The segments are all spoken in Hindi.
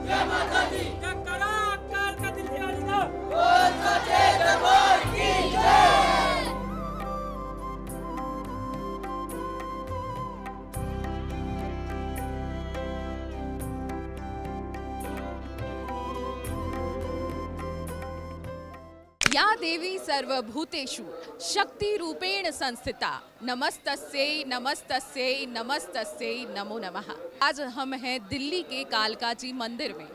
जय माता दी। या देवी सर्वभूतेषु शक्ति रूपेण संस्थिता नमस्तस्यै नमस्तस्यै नमस्तस्यै नमो नमः। आज हम हैं दिल्ली के कालका जी मंदिर में।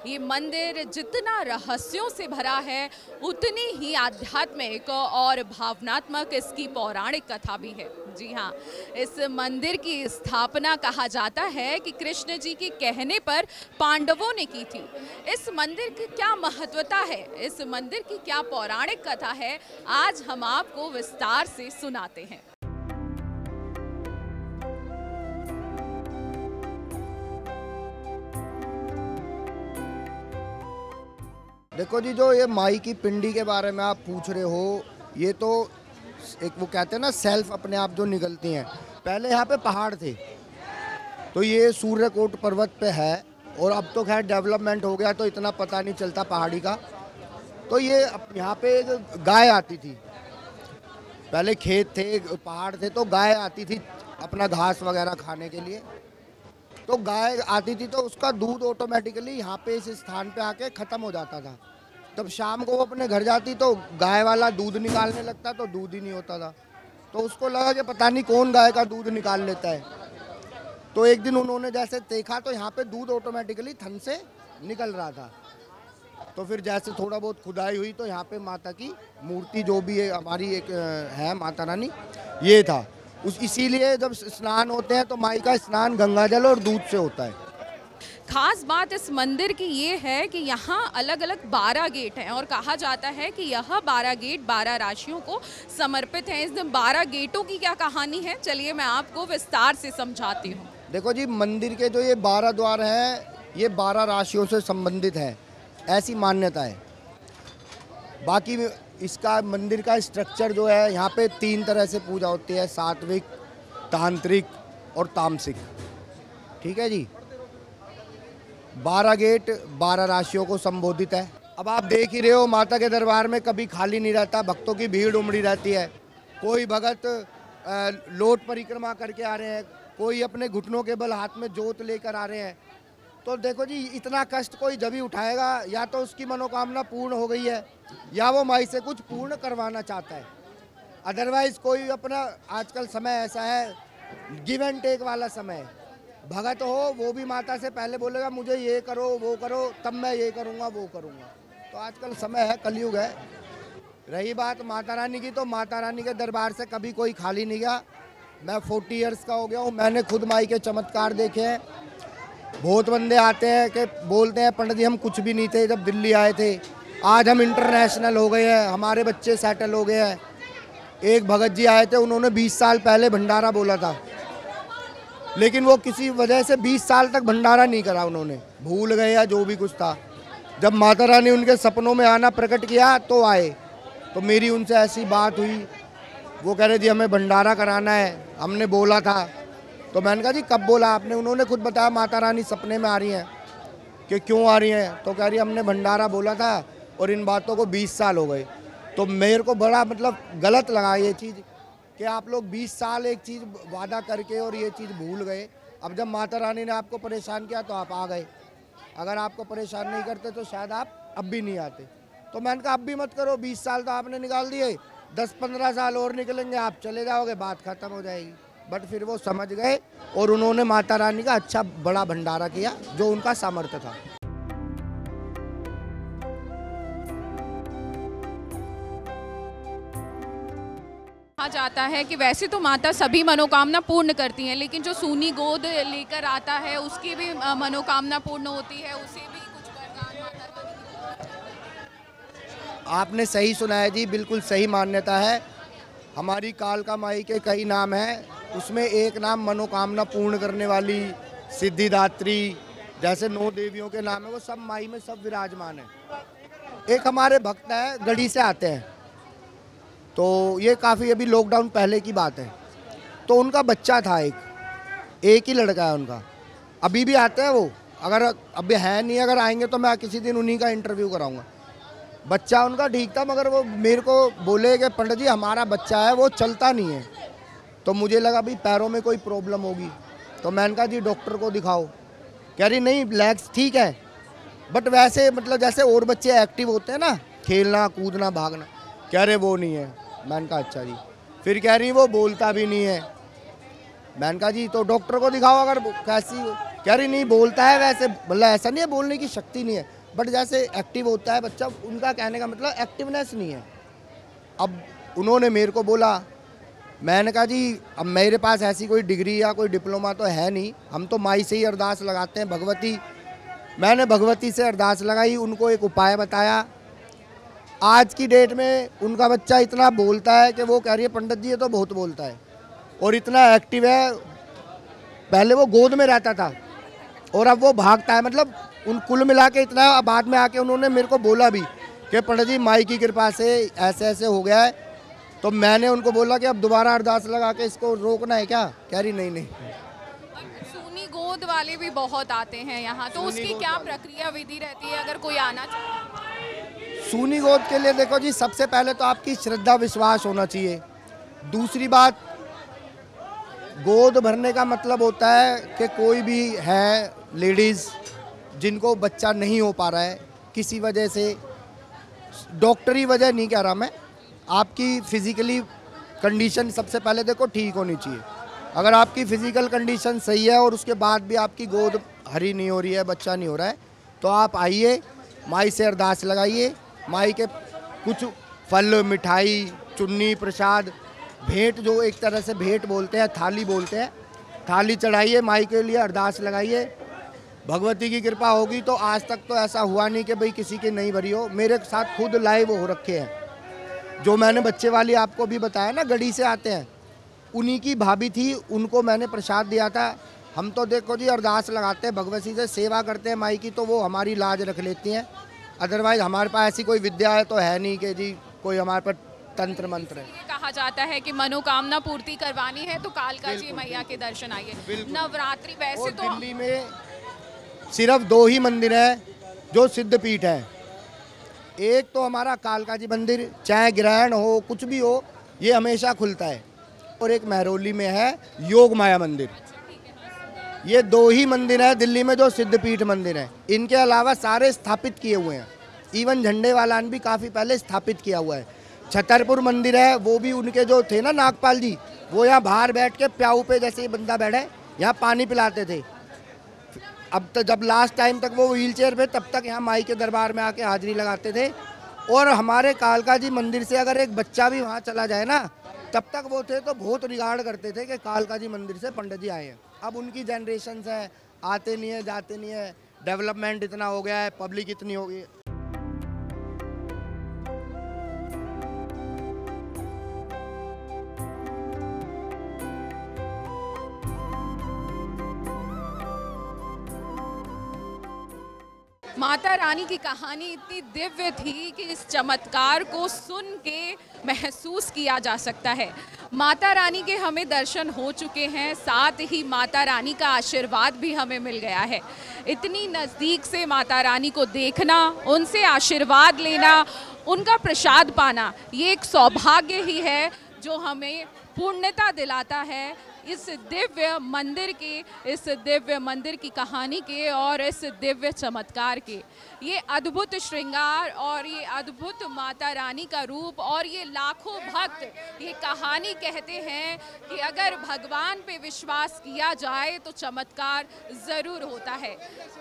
ये मंदिर जितना रहस्यों से भरा है उतनी ही आध्यात्मिक और भावनात्मक इसकी पौराणिक कथा भी है। जी हाँ, इस मंदिर की स्थापना कहा जाता है कि कृष्ण जी के कहने पर पांडवों ने की थी। इस मंदिर की क्या महत्वता है, इस मंदिर की क्या पौराणिक कथा है, आज हम आपको विस्तार से सुनाते हैं। देखो जी, जो ये माई की पिंडी के बारे में आप पूछ रहे हो, ये तो एक वो कहते हैं ना सेल्फ अपने आप जो निकलती हैं। पहले यहाँ पे पहाड़ थे, तो ये सूर्यकोट पर्वत पे है, और अब तो खैर डेवलपमेंट हो गया तो इतना पता नहीं चलता पहाड़ी का। तो ये यहाँ पे एक गाय आती थी, पहले खेत थे, पहाड़ थे, तो गाय आती थी अपना घास वगैरह खाने के लिए। तो गाय आती थी तो उसका दूध ऑटोमेटिकली यहाँ पे इस स्थान पे आके ख़त्म हो जाता था। तब शाम को वो अपने घर जाती तो गाय वाला दूध निकालने लगता, तो दूध ही नहीं होता था। तो उसको लगा कि पता नहीं कौन गाय का दूध निकाल लेता है। तो एक दिन उन्होंने जैसे देखा तो यहाँ पे दूध ऑटोमेटिकली थन से निकल रहा था। तो फिर जैसे थोड़ा बहुत खुदाई हुई तो यहाँ पे माता की मूर्ति जो भी है हमारी एक है माता रानी, ये था इसीलिए जब स्नान होते हैं तो माई का स्नान गंगा जल और दूध से होता है। खास बात इस मंदिर की ये है कि यहाँ अलग अलग 12 गेट हैं और कहा जाता है कि यह 12 गेट 12 राशियों को समर्पित हैं। इस 12 गेटों की क्या कहानी है, चलिए मैं आपको विस्तार से समझाती हूँ। देखो जी, मंदिर के जो ये 12 द्वार हैं ये 12 राशियों से संबंधित है, ऐसी मान्यता है। बाकी इसका मंदिर का स्ट्रक्चर जो है, यहाँ पे 3 तरह से पूजा होती है, सात्विक, तांत्रिक और तामसिक। ठीक है जी। 12 गेट 12 राशियों को संबोधित है। अब आप देख ही रहे हो माता के दरबार में कभी खाली नहीं रहता, भक्तों की भीड़ उमड़ी रहती है। कोई भगत लोट परिक्रमा करके आ रहे हैं, कोई अपने घुटनों के बल हाथ में जोत लेकर आ रहे हैं। तो देखो जी, इतना कष्ट कोई जब ही उठाएगा या तो उसकी मनोकामना पूर्ण हो गई है या वो माई से कुछ पूर्ण करवाना चाहता है। अदरवाइज कोई अपना, आजकल समय ऐसा है गिव एंड टेक वाला समय है। भगत हो वो भी माता से पहले बोलेगा मुझे ये करो वो करो, तब मैं ये करूँगा वो करूँगा। तो आजकल समय है, कलयुग है। रही बात माता रानी की, तो माता रानी के दरबार से कभी कोई खाली नहीं गया। मैं 40 ईयर्स का हो गया हूँ, मैंने खुद माई के चमत्कार देखे हैं। बहुत बंदे आते हैं कि बोलते हैं पंडित जी हम कुछ भी नहीं थे जब दिल्ली आए थे, आज हम इंटरनेशनल हो गए हैं, हमारे बच्चे सेटल हो गए हैं। एक भगत जी आए थे, उन्होंने 20 साल पहले भंडारा बोला था, लेकिन वो किसी वजह से 20 साल तक भंडारा नहीं करा, उन्होंने भूल गए या जो भी कुछ था। जब माता रानी उनके सपनों में आना प्रकट किया तो आए। तो मेरी उनसे ऐसी बात हुई, वो कह रहे जी हमें भंडारा कराना है, हमने बोला था। तो मैंने कहा जी कब बोला आपने? उन्होंने खुद बताया माता रानी सपने में आ रही हैं। कि क्यों आ रही हैं? तो कह रही हमने भंडारा बोला था और इन बातों को 20 साल हो गए। तो मेरे को बड़ा मतलब गलत लगा ये चीज़ कि आप लोग 20 साल एक चीज़ वादा करके और ये चीज़ भूल गए। अब जब माता रानी ने आपको परेशान किया तो आप आ गए, अगर आपको परेशान नहीं करते तो शायद आप अब भी नहीं आते। तो मैंने कहा अब भी मत करो, 20 साल तो आपने निकाल दिए, 10-15 साल और निकलेंगे, आप चले जाओगे, बात खत्म हो जाएगी। बट फिर वो समझ गए और उन्होंने माता रानी का अच्छा बड़ा भंडारा किया जो उनका सामर्थ्य था। कहा जाता है कि वैसे तो माता सभी मनोकामना पूर्ण करती हैं, लेकिन जो सूनी गोद लेकर आता है उसकी भी मनोकामना पूर्ण होती है, उसे भी कुछ वरदान माता रानी। आपने सही सुना है जी, बिल्कुल सही मान्यता है। हमारी कालका माई के कई नाम हैं, उसमें एक नाम मनोकामना पूर्ण करने वाली, सिद्धिदात्री, जैसे 9 देवियों के नाम है, वो सब माई में सब विराजमान है। एक हमारे भक्त है, गढ़ी से आते हैं, तो ये काफ़ी अभी लॉकडाउन पहले की बात है। तो उनका बच्चा था, एक ही लड़का है उनका, अभी भी आते हैं वो। अगर अभी है नहीं, अगर आएंगे तो मैं किसी दिन उन्हीं का इंटरव्यू कराऊंगा। बच्चा उनका ठीक था, मगर वो मेरे को बोले कि पंडित जी हमारा बच्चा है वो चलता नहीं है। तो मुझे लगा भाई पैरों में कोई प्रॉब्लम होगी, तो मैंने कहा जी डॉक्टर को दिखाओ। कह रही नहीं लेग्स ठीक है, बट वैसे मतलब जैसे और बच्चे एक्टिव होते हैं ना, खेलना कूदना भागना, कह रहे वो नहीं है। मैंने कहा अच्छा जी। फिर कह रही वो बोलता भी नहीं है। मैंने कहा जी तो डॉक्टर को दिखाओ अगर कैसी। कह रही नहीं बोलता है वैसे, मतलब ऐसा नहीं है बोलने की शक्ति नहीं है, बट जैसे एक्टिव होता है बच्चा, उनका कहने का मतलब एक्टिवनेस नहीं है। अब उन्होंने मेरे को बोला, मैंने कहा जी अब मेरे पास ऐसी कोई डिग्री या कोई डिप्लोमा तो है नहीं, हम तो माई से ही अरदास लगाते हैं भगवती। मैंने भगवती से अरदास लगाई, उनको एक उपाय बताया। आज की डेट में उनका बच्चा इतना बोलता है कि वो कह रही है पंडित जी ये तो बहुत बोलता है और इतना एक्टिव है। पहले वो गोद में रहता था और अब वो भागता है। मतलब उन कुल मिला के इतना, बाद में आके उन्होंने मेरे को बोला भी कि पंडित जी माई की कृपा से ऐसे ऐसे हो गया है। तो मैंने उनको बोला कि अब दोबारा अरदास लगा के इसको रोकना है क्या? कह रही नहीं नहीं। सूनी गोद वाले भी बहुत आते हैं यहाँ, तो उसकी क्या प्रक्रिया विधि रहती है अगर कोई आना चाहे? सूनी गोद के लिए देखो जी, सबसे पहले तो आपकी श्रद्धा विश्वास होना चाहिए। दूसरी बात, गोद भरने का मतलब होता है कि कोई भी है लेडीज़ जिनको बच्चा नहीं हो पा रहा है किसी वजह से, डॉक्टरी वजह नहीं कह रहा मैं, आपकी फिज़िकली कंडीशन सबसे पहले देखो ठीक होनी चाहिए। अगर आपकी फ़िज़िकल कंडीशन सही है और उसके बाद भी आपकी गोद हरी नहीं हो रही है, बच्चा नहीं हो रहा है, तो आप आइए, माई से अरदास लगाइए। माई के कुछ फल, मिठाई, चुन्नी, प्रसाद, भेंट, जो एक तरह से भेंट बोलते हैं, थाली बोलते हैं, थाली चढ़ाइए, माई के लिए अरदास लगाइए। भगवती की कृपा होगी तो आज तक तो ऐसा हुआ नहीं कि भाई किसी की नहीं भरी हो। मेरे साथ खुद लाइव हो रखे हैं। जो मैंने बच्चे वाली आपको भी बताया ना, गढ़ी से आते हैं, उन्हीं की भाभी थी, उनको मैंने प्रसाद दिया था। हम तो देखो जी अरदास लगाते हैं, भगवती से सेवा करते हैं माई की, तो वो हमारी लाज रख लेती हैं। अदरवाइज़ हमारे पास ऐसी कोई विद्या है तो है नहीं कि जी कोई हमारे पर तंत्र मंत्र है। ये कहा जाता है कि मनोकामना पूर्ति करवानी है तो कालका जी मैया के दर्शन आइए। नवरात्रि वैसे तो दिल्ली में सिर्फ 2 ही मंदिर हैं जो सिद्धपीठ है। एक तो हमारा कालका जी मंदिर, चाहे ग्रहण हो कुछ भी हो ये हमेशा खुलता है, और एक महरौली में है योग माया मंदिर। ये 2 ही मंदिर है दिल्ली में जो सिद्धपीठ मंदिर है। इनके अलावा सारे स्थापित किए हुए हैं, इवन झंडे वाला भी काफ़ी पहले स्थापित किया हुआ है। छतरपुर मंदिर है, वो भी उनके जो थे ना नागपाल जी, वो यहाँ बाहर बैठ के प्याऊ पे जैसे ही बंदा बैठे यहाँ पानी पिलाते थे। अब तो जब लास्ट टाइम तक वो व्हील चेयर पे, तब तक यहाँ माई के दरबार में आके हाजिरी लगाते थे। और हमारे कालका जी मंदिर से अगर एक बच्चा भी वहाँ चला जाए ना, तब तक वो थे तो बहुत रिगार्ड करते थे कि कालका जी मंदिर से पंडित जी आए हैं। अब उनकी जनरेशन है, आते नहीं है जाते नहीं है, डेवलपमेंट इतना हो गया है, पब्लिक इतनी हो गई। माता रानी की कहानी इतनी दिव्य थी कि इस चमत्कार को सुन के महसूस किया जा सकता है। माता रानी के हमें दर्शन हो चुके हैं, साथ ही माता रानी का आशीर्वाद भी हमें मिल गया है। इतनी नज़दीक से माता रानी को देखना, उनसे आशीर्वाद लेना, उनका प्रसाद पाना, ये एक सौभाग्य ही है जो हमें पूर्णता दिलाता है इस दिव्य मंदिर की कहानी के और इस दिव्य चमत्कार के। ये अद्भुत श्रृंगार और ये अद्भुत माता रानी का रूप और ये लाखों भक्त ये कहानी कहते हैं कि अगर भगवान पे विश्वास किया जाए तो चमत्कार ज़रूर होता है।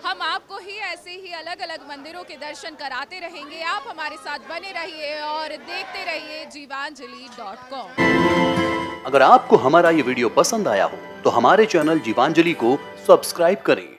हम आपको ही ऐसे ही अलग अलग मंदिरों के दर्शन कराते रहेंगे। आप हमारे साथ बने रहिए और देखते रहिए जीवांजलि.com। अगर आपको हमारा ये वीडियो पसंद आया हो तो हमारे चैनल जीवांजलि को सब्सक्राइब करें